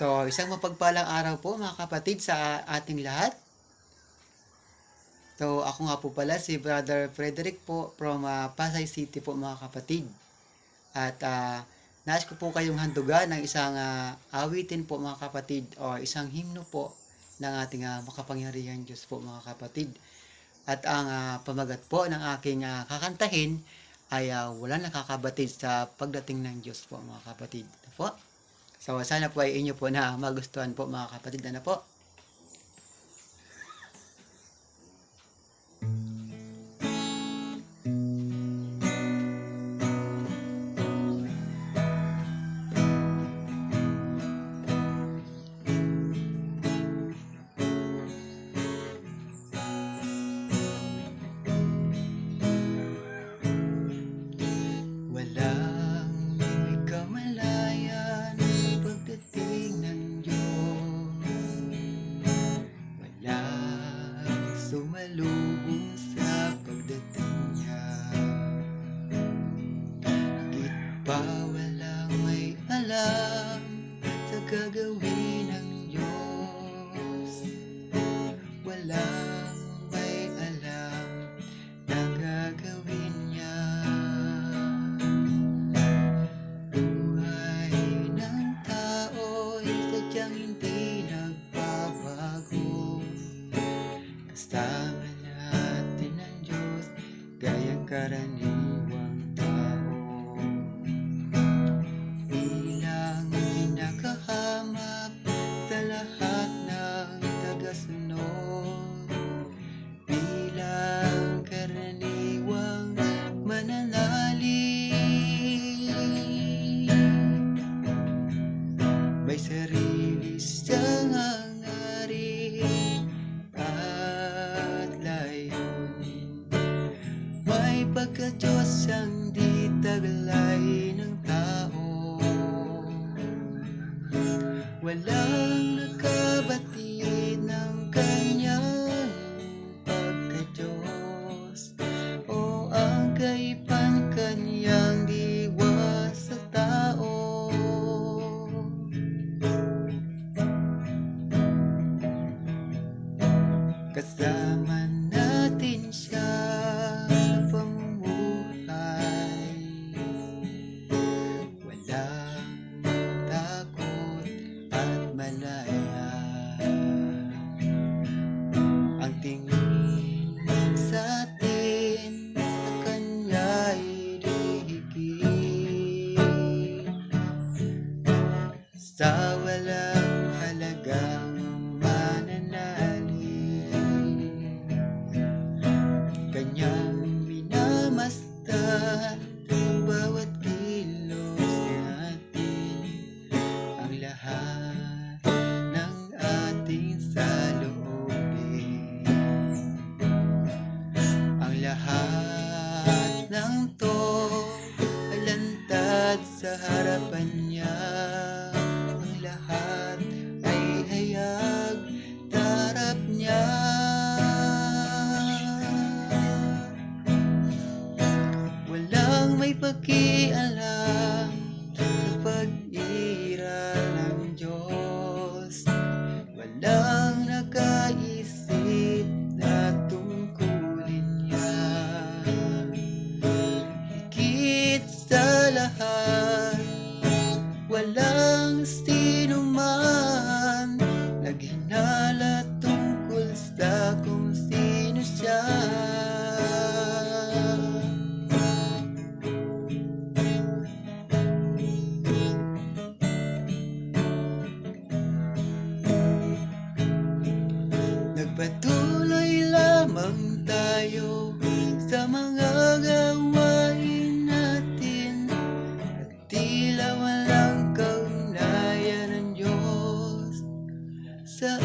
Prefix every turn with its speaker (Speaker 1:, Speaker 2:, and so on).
Speaker 1: So, isang mapagpalang araw po mga kapatid sa ating lahat. So, ako nga po pala si Brother Frederick po from Pasay City po mga kapatid. At nais ko po kayong handugan ng isang awitin po mga kapatid o isang himno po ng ating makapangyarihan Diyos po mga kapatid. At ang pamagat po ng aking kakantahin ay walang nakakabatid sa pagdating ng Diyos po mga kapatid. Ito po. So, sana po ay inyo po na magustuhan po mga kapatid. Ano po? Walang may kamalayan sa pagdating ng Diyos. Walang sumalubong sa pagdating niya. Higit pa walang may alam sa gagawin ng Diyos. Walang may alam na gagawin niya. Buhay ng tao'y sadyang hindi nagbabago. Kasama natin ang Diyos, gayang karaniwang tao. Bilang pinakahamap sa lahat ng tagasunod, bilang karaniwang mananalig, may sarili siyang hangarin at layunin. May pagka-Diyos siyang di taglay ng tao. Walang nakabatid ng kanyang pagka-Diyos o ang kaipan kanyang diwa sa tao. Kasama natin siya sa pamumuhay. Walang takot at malaya. Ang tingin sa atin sa kanya'y lihigit. Sa walang halagang mananalig, kanyang minamasdan ang bawat kilos natin, ang lahat ng ating saloobin, ang lahat ng to alantad sa harapan niya. Ang lahat ay hayag tarap niya. Walang may pakialam sa pag-iral ng Diyos. Walang nakaisip na tungkulin niya. Higit sa lahat, walang sinuman naghinala tungkol sa kung sino siya. Nagpatuloy lamang tayo sa mga gawain natin at tila walang kaugnayan ng Diyos sa